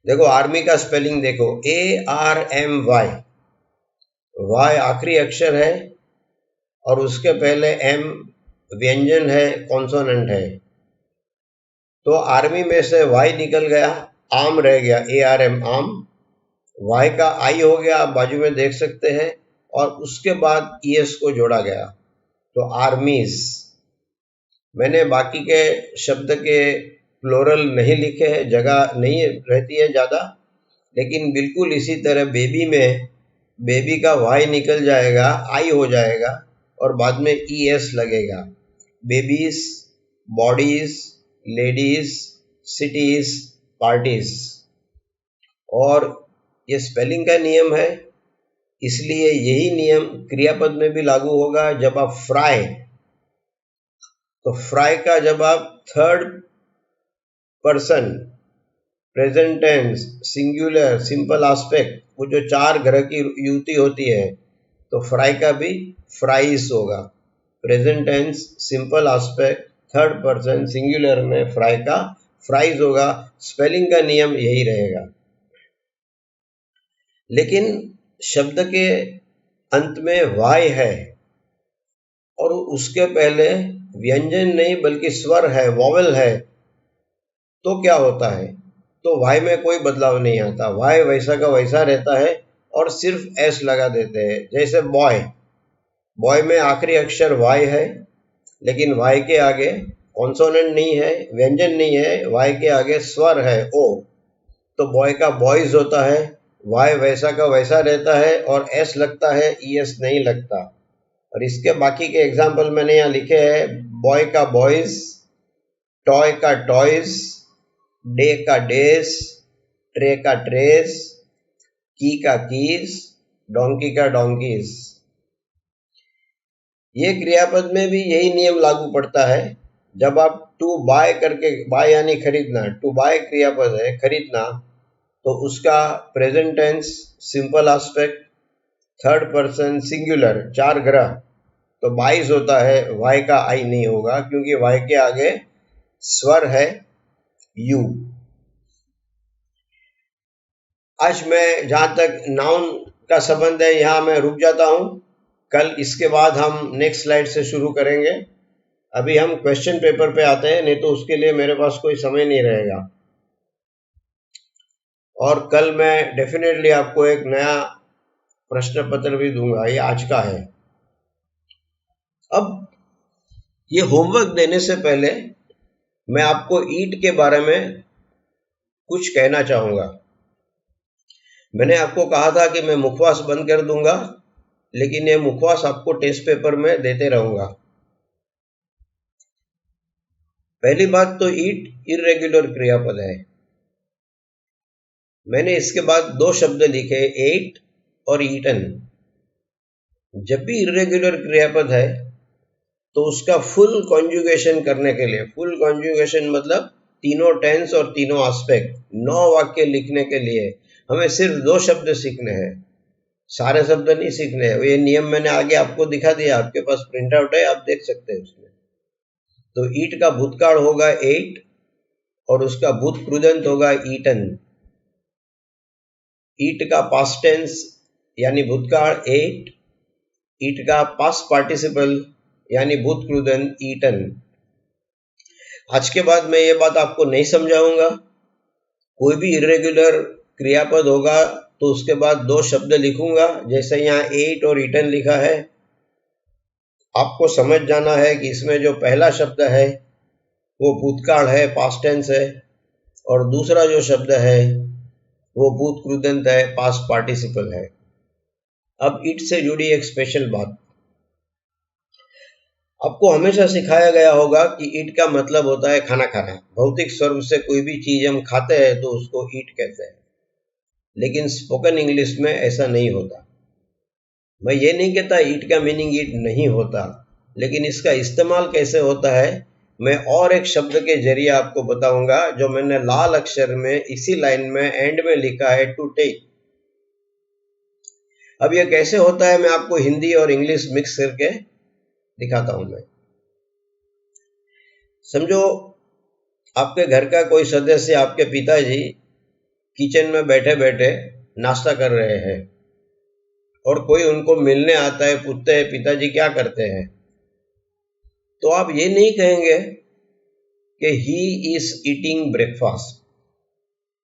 Speaker 3: देखो आर्मी का स्पेलिंग देखो, ARMY, वाई आखिरी अक्षर है और उसके पहले एम व्यंजन है, कॉन्सोनेंट है, तो आर्मी में से वाई निकल गया, आम रह गया, ARM आम, वाई का आई हो गया, आप बाजू में देख सकते हैं, और उसके बाद ES को जोड़ा गया, तो आर्मीज। मैंने बाकी के शब्द के प्लोरल नहीं लिखे हैं, जगह नहीं रहती है ज़्यादा, लेकिन बिल्कुल इसी तरह बेबी में बेबी का वाई निकल जाएगा, आई हो जाएगा और बाद में ES लगेगा। Babies, bodies, ladies, cities, parties. और ये स्पेलिंग का नियम है, इसलिए यही नियम क्रियापद में भी लागू होगा। जब आप फ्राई, तो फ्राई का जब आप third person, present tense, singular, simple aspect, वो जो 4 ग्रह की युति होती है, तो फ्राई का भी फ्राइज होगा। Present tense, simple aspect, third person, singular में फ्राई का फ्राइज होगा। स्पेलिंग का नियम यही रहेगा। लेकिन शब्द के अंत में वाई है और उसके पहले व्यंजन नहीं बल्कि स्वर है, वॉवेल है, तो क्या होता है? तो वाई में कोई बदलाव नहीं आता, वाई वैसा का वैसा रहता है और सिर्फ एस लगा देते हैं। जैसे बॉय, बॉय में आखिरी अक्षर वाई है, लेकिन वाई के आगे कॉन्सोनेंट नहीं है, व्यंजन नहीं है, वाई के आगे स्वर है, ओ, तो बॉय का बॉयज होता है, वाई वैसा का वैसा रहता है और एस लगता है, ES नहीं लगता। और इसके बाकी के एग्जाम्पल मैंने यहाँ लिखे हैं। बॉय का बॉयज, टॉय का टॉयज, डे का डेज, ट्रे का ट्रेस, की का कीज, डोंकी का डोंकीज। ये क्रियापद में भी यही नियम लागू पड़ता है। जब आप टू बाय करके, बाय यानी खरीदना, टू बाय क्रियापद है, खरीदना, तो उसका present tense, simple aspect, third person, singular, 4 ग्रह, तो बाइज होता है, वाई का आई नहीं होगा क्योंकि वाई के आगे स्वर है यू। आज मैं जहां तक नाउन का संबंध है यहाँ मैं रुक जाता हूं। कल इसके बाद हम नेक्स्ट स्लाइड से शुरू करेंगे। अभी हम क्वेश्चन पेपर पे आते हैं, नहीं तो उसके लिए मेरे पास कोई समय नहीं रहेगा। और कल मैं डेफिनेटली आपको एक नया प्रश्न पत्र भी दूंगा, ये आज का है। अब ये होमवर्क देने से पहले मैं आपको ईट के बारे में कुछ कहना चाहूंगा। मैंने आपको कहा था कि मैं मुखवास बंद कर दूंगा, लेकिन ये मुखवास आपको टेस्ट पेपर में देते रहूंगा। पहली बात तो ईट इर्रेगुलर क्रियापद है। मैंने इसके बाद 2 शब्द लिखे, एट और ईटन। जब भी इर्रेगुलर क्रियापद है तो उसका फुल कॉन्जुगेशन करने के लिए, फुल कॉन्जुगेशन मतलब तीनों टेंस और तीनों एस्पेक्ट, 9 वाक्य लिखने के लिए हमें सिर्फ 2 शब्द सीखने हैं, सारे शब्द नहीं सीखने हैं। ये नियम मैंने आगे आपको दिखा दिया, आपके पास प्रिंट आउट है, आप देख सकते हैं उसमें। तो ईट का भूतकाल होगा एट और उसका भूत कृदंत होगा ईटन। ईट का पास्ट टेंस यानी भूतकाल एट, ईट का पास्ट पार्टिसिपल यानी भूत कृदंत ईटन। आज के बाद मैं ये बात आपको नहीं समझाऊंगा। कोई भी इर्रेगुलर क्रियापद होगा तो उसके बाद 2 शब्द लिखूंगा, जैसे यहाँ एट और ईटन लिखा है। आपको समझ जाना है कि इसमें जो पहला शब्द है वो भूतकाल है, पास्ट टेंस है, और दूसरा जो शब्द है वो भूत कृदंत है, पास्ट पार्टिसिपल है। अब इट से जुड़ी एक स्पेशल बात, आपको हमेशा सिखाया गया होगा कि ईट का मतलब होता है खाना खाना। भौतिक स्वरूप से कोई भी चीज हम खाते हैं तो उसको ईट कहते हैं, लेकिन स्पोकन इंग्लिश में ऐसा नहीं होता। मैं ये नहीं कहता ईट का मीनिंग ईट नहीं होता, लेकिन इसका इस्तेमाल कैसे होता है मैं और एक शब्द के जरिए आपको बताऊंगा, जो मैंने लाल अक्षर में इसी लाइन में एंड में लिखा है, टू टेक। अब ये कैसे होता है मैं आपको हिंदी और इंग्लिश मिक्स करके दिखाता हूं। मैं समझो आपके घर का कोई सदस्य, आपके पिताजी किचन में बैठे बैठे नाश्ता कर रहे हैं और कोई उनको मिलने आता है, पूछते हैं पिताजी क्या करते हैं, तो आप ये नहीं कहेंगे कि ही इज ईटिंग ब्रेकफास्ट।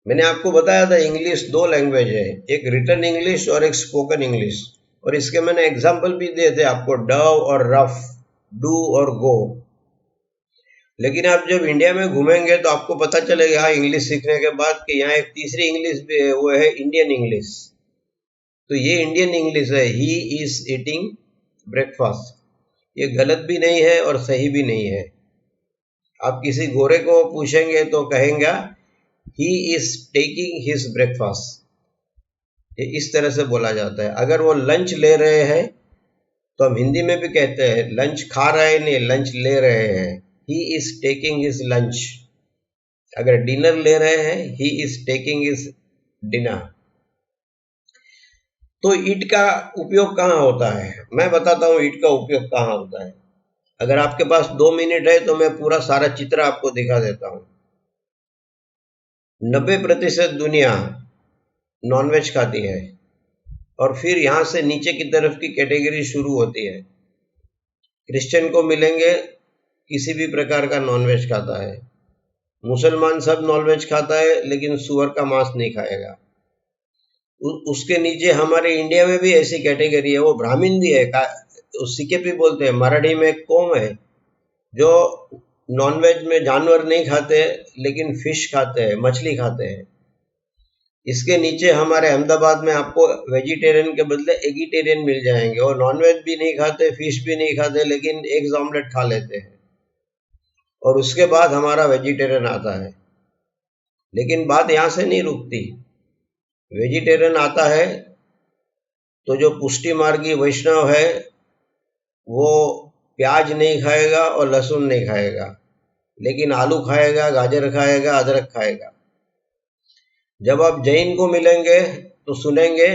Speaker 3: मैंने आपको बताया था इंग्लिश दो लैंग्वेज है, एक रिटन इंग्लिश और एक स्पोकन इंग्लिश, और इसके मैंने एग्जाम्पल भी दिए थे आपको, डव और रफ, डू और गो। लेकिन आप जब इंडिया में घूमेंगे तो आपको पता चलेगा इंग्लिश सीखने के बाद कि यहाँ एक तीसरी इंग्लिश भी है, वो है इंडियन इंग्लिश। तो ये इंडियन इंग्लिश है, ही इज ईटिंग ब्रेकफास्ट। ये गलत भी नहीं है और सही भी नहीं है। आप किसी गोरे को पूछेंगे तो कहेंगे he is taking his breakfast, ये इस तरह से बोला जाता है। अगर वो लंच ले रहे हैं तो हम हिंदी में भी कहते हैं लंच खा रहे नहीं, लंच ले रहे हैं, he is taking his lunch. अगर डिनर ले रहे हैं, he is taking his dinner. तो ईट का उपयोग कहाँ होता है मैं बताता हूँ, ईट का उपयोग कहाँ होता है। अगर आपके पास 2 मिनट है तो मैं पूरा सारा चित्र आपको दिखा देता हूँ। 90% दुनिया नॉनवेज खाती है, और फिर यहां से नीचे की तरफ की कैटेगरी शुरू होती है। क्रिश्चियन को मिलेंगे किसी भी प्रकार का नॉनवेज खाता है, मुसलमान सब नॉनवेज खाता है लेकिन सुअर का मांस नहीं खाएगा। उसके नीचे हमारे इंडिया में भी ऐसी कैटेगरी है, वो ब्राह्मण भी है, सीकेपी बोलते हैं, मराठी में एक कौम है जो नॉनवेज में जानवर नहीं खाते लेकिन फिश खाते हैं, मछली खाते हैं। इसके नीचे हमारे अहमदाबाद में आपको वेजिटेरियन के बदले एगिटेरियन मिल जाएंगे, और नॉनवेज भी नहीं खाते, फिश भी नहीं खाते, लेकिन एग्स ऑमलेट खा लेते हैं। और उसके बाद हमारा वेजिटेरियन आता है। लेकिन बात यहाँ से नहीं रुकती। वेजिटेरियन आता है तो जो पुष्टि मार्गी वैष्णव है वो प्याज नहीं खाएगा और लहसुन नहीं खाएगा, लेकिन आलू खाएगा, गाजर खाएगा, अदरक खाएगा। जब आप जैन को मिलेंगे तो सुनेंगे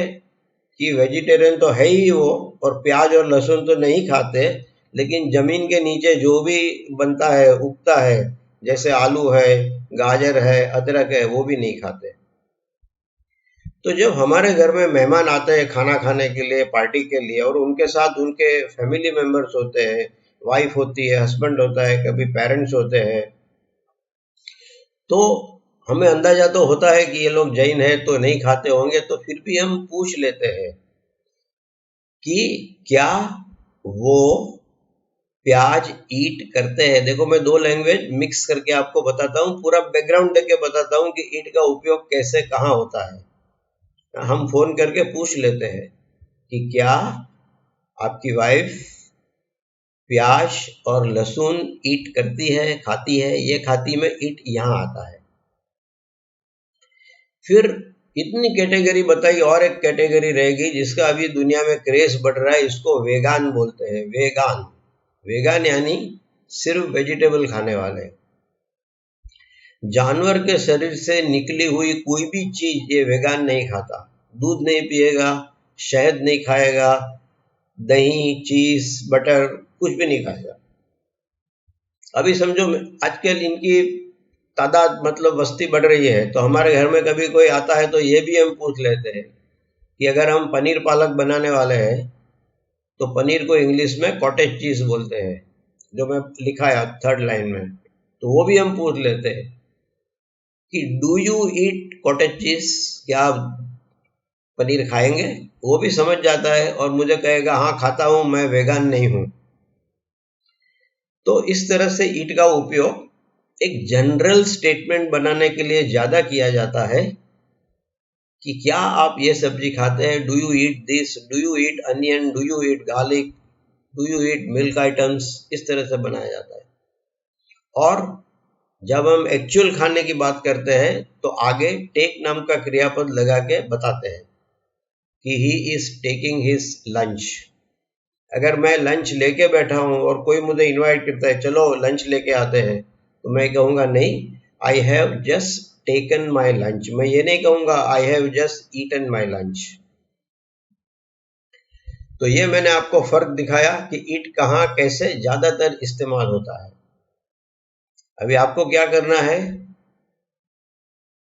Speaker 3: कि वेजिटेरियन तो है ही वो, और प्याज और लहसुन तो नहीं खाते, लेकिन जमीन के नीचे जो भी बनता है, उगता है, जैसे आलू है, गाजर है, अदरक है, वो भी नहीं खाते। तो जब हमारे घर में मेहमान आते हैं खाना खाने के लिए, पार्टी के लिए, और उनके साथ उनके फैमिली मेंबर्स होते हैं, वाइफ होती है, हस्बैंड होता है, कभी पेरेंट्स होते हैं, तो हमें अंदाजा तो होता है कि ये लोग जैन है तो नहीं खाते होंगे, तो फिर भी हम पूछ लेते हैं कि क्या वो प्याज ईट करते हैं। देखो मैं 2 लैंग्वेज मिक्स करके आपको बताता हूँ, पूरा बैकग्राउंड देके बताता हूँ कि ईट का उपयोग कैसे कहाँ होता है। हम फोन करके पूछ लेते हैं कि क्या आपकी वाइफ प्याज और लहसुन ईट करती है, खाती है। ये खाती में ईट यहाँ आता है। फिर इतनी कैटेगरी बताई, और एक कैटेगरी रहेगी जिसका अभी दुनिया में क्रेज बढ़ रहा है, इसको वेगान बोलते हैं। वेगान, वेगान यानी सिर्फ वेजिटेबल खाने वाले। जानवर के शरीर से निकली हुई कोई भी चीज ये वेगान नहीं खाता। दूध नहीं पिएगा, शहद नहीं खाएगा, दही, चीज, बटर कुछ भी नहीं खाएगा। अभी समझो आजकल इनकी तादाद मतलब वस्ती बढ़ रही है, तो हमारे घर में कभी कोई आता है तो ये भी हम पूछ लेते हैं कि अगर हम पनीर पालक बनाने वाले हैं तो पनीर को इंग्लिश में कॉटेज चीज बोलते हैं, जो मैं लिखा है 3rd लाइन में, तो वो भी हम पूछ लेते हैं कि do you eat cottage cheese, क्या आप पनीर खाएंगे। वो भी समझ जाता है और मुझे कहेगा हाँ खाता हूं, मैं वेगान नहीं हूं। तो इस तरह से ईट का उपयोग एक जनरल स्टेटमेंट बनाने के लिए ज्यादा किया जाता है कि क्या आप ये सब्जी खाते हैं, do you eat this, do you eat onion, do you eat garlic, do you eat milk items, इस तरह से बनाया जाता है। और जब हम एक्चुअल खाने की बात करते हैं तो आगे टेक नाम का क्रियापद लगा के बताते हैं कि he is taking his lunch. अगर मैं लंच लेके बैठा हूं और कोई मुझे इनवाइट करता है चलो लंच लेके आते हैं, तो मैं कहूंगा नहीं, I have just taken my lunch. मैं ये नहीं कहूंगा I have just eaten my lunch. तो ये मैंने आपको फर्क दिखाया कि ईट कहाँ कैसे ज्यादातर इस्तेमाल होता है। अभी आपको क्या करना है,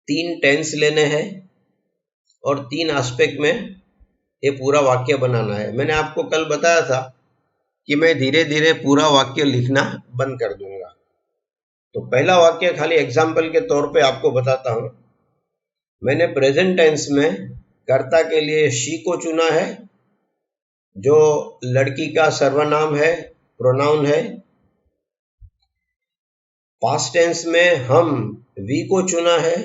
Speaker 3: 3 टेंस लेने हैं और 3 एस्पेक्ट में ये पूरा वाक्य बनाना है। मैंने आपको कल बताया था कि मैं धीरे धीरे पूरा वाक्य लिखना बंद कर दूंगा। तो पहला वाक्य खाली एग्जाम्पल के तौर पे आपको बताता हूं। मैंने प्रेजेंट टेंस में कर्ता के लिए शी को चुना है, जो लड़की का सर्वनाम है, प्रोनाउन है। पास्ट टेंस में हम वी को चुना है,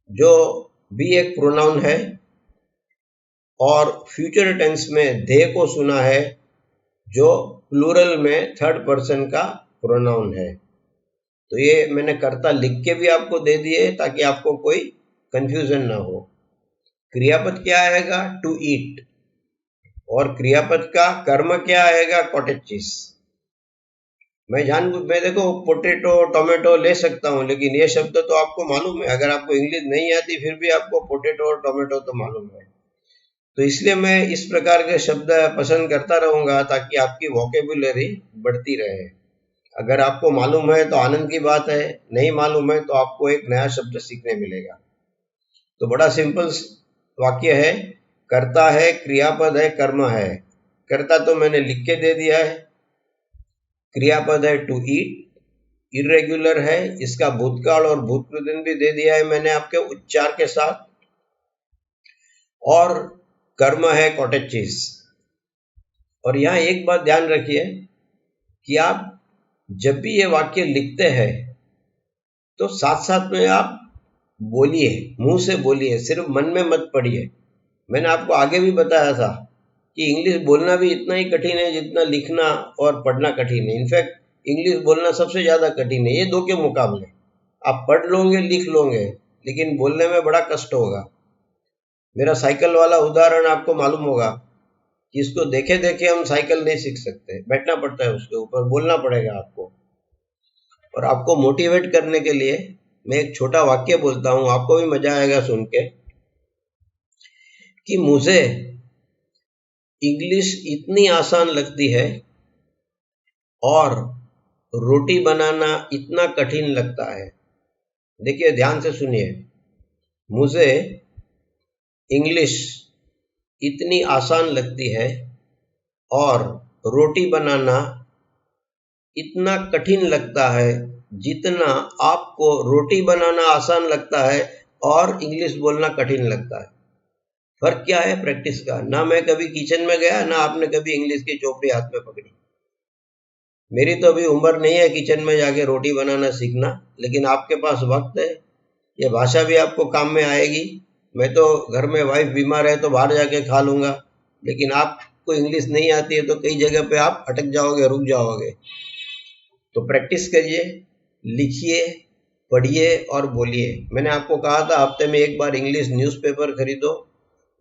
Speaker 3: जो भी एक प्रोनाउन है। और फ्यूचर टेंस में दे को सुना है, जो प्लूरल में थर्ड पर्सन का प्रोनाउन है। तो ये मैंने कर्ता लिख के भी आपको दे दिए ताकि आपको कोई कंफ्यूजन ना हो। क्रियापद क्या आएगा, टू ईट, और क्रियापद का कर्म क्या आएगा, कॉटेज चीज। मैं देखो पोटैटो टोमेटो ले सकता हूँ, लेकिन ये शब्द तो आपको मालूम है। अगर आपको इंग्लिश नहीं आती फिर भी आपको पोटैटो और टोमेटो तो मालूम है। तो इसलिए मैं इस प्रकार के शब्द पसंद करता रहूंगा ताकि आपकी वोकेबुलरी बढ़ती रहे। अगर आपको मालूम है तो आनंद की बात है, नहीं मालूम है तो आपको एक नया शब्द सीखने मिलेगा। तो बड़ा सिंपल वाक्य है, कर्ता है, क्रियापद है, कर्म है। कर्ता तो मैंने लिख के दे दिया है, क्रियापद है टू ईट, इरेगुलर है, इसका भूतकाल और भूतप्रधान भी दे दिया है मैंने आपके उच्चार के साथ, और कर्म है कॉटेज चीज। और यहाँ एक बात ध्यान रखिए कि आप जब भी ये वाक्य लिखते हैं तो साथ साथ में आप बोलिए, मुंह से बोलिए, सिर्फ मन में मत पढ़िए। मैंने आपको आगे भी बताया था कि इंग्लिश बोलना भी इतना ही कठिन है जितना लिखना और पढ़ना कठिन है। इनफैक्ट इंग्लिश बोलना सबसे ज्यादा कठिन है, ये दो के मुकाबले। आप पढ़ लोगे, लिख लोगे, लेकिन बोलने में बड़ा कष्ट होगा। मेरा साइकिल वाला उदाहरण आपको मालूम होगा कि इसको देखे देखे हम साइकिल नहीं सीख सकते, बैठना पड़ता है उसके ऊपर, बोलना पड़ेगा आपको। और आपको मोटिवेट करने के लिए मैं एक छोटा वाक्य बोलता हूं, आपको भी मजा आएगा सुन के, कि मुझे इंग्लिश इतनी आसान लगती है और रोटी बनाना इतना कठिन लगता है। देखिए ध्यान से सुनिए, मुझे इंग्लिश इतनी आसान लगती है और रोटी बनाना इतना कठिन लगता है जितना आपको रोटी बनाना आसान लगता है और इंग्लिश बोलना कठिन लगता है। फर्क क्या है? प्रैक्टिस का। ना मैं कभी किचन में गया, ना आपने कभी इंग्लिश की चोपड़ी हाथ में पकड़ी। मेरी तो अभी उम्र नहीं है किचन में जाके रोटी बनाना सीखना, लेकिन आपके पास वक्त है, ये भाषा भी आपको काम में आएगी। मैं तो घर में वाइफ बीमार है तो बाहर जाके खा लूंगा, लेकिन आपको इंग्लिश नहीं आती है तो कई जगह पे आप अटक जाओगे, रुक जाओगे। तो प्रैक्टिस करिए, लिखिए, पढ़िए और बोलिए। मैंने आपको कहा था हफ्ते में एक बार इंग्लिश न्यूज़पेपर खरीदो,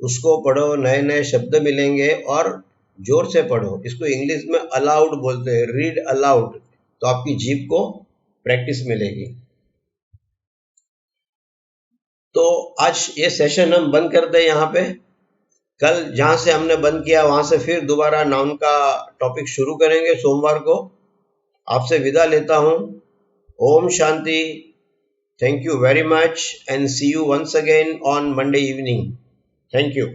Speaker 3: उसको पढ़ो, नए नए शब्द मिलेंगे और जोर से पढ़ो। इसको इंग्लिश में अलाउड बोलते हैं, रीड अलाउड। तो आपकी जीभ को प्रैक्टिस मिलेगी। तो आज ये सेशन हम बंद करते हैं यहाँ पे। कल जहां से हमने बंद किया वहां से फिर दोबारा नाउन का टॉपिक शुरू करेंगे सोमवार को। आपसे विदा लेता हूं। Om Shanti. Thank you very much and see you once again on Monday evening. Thank you.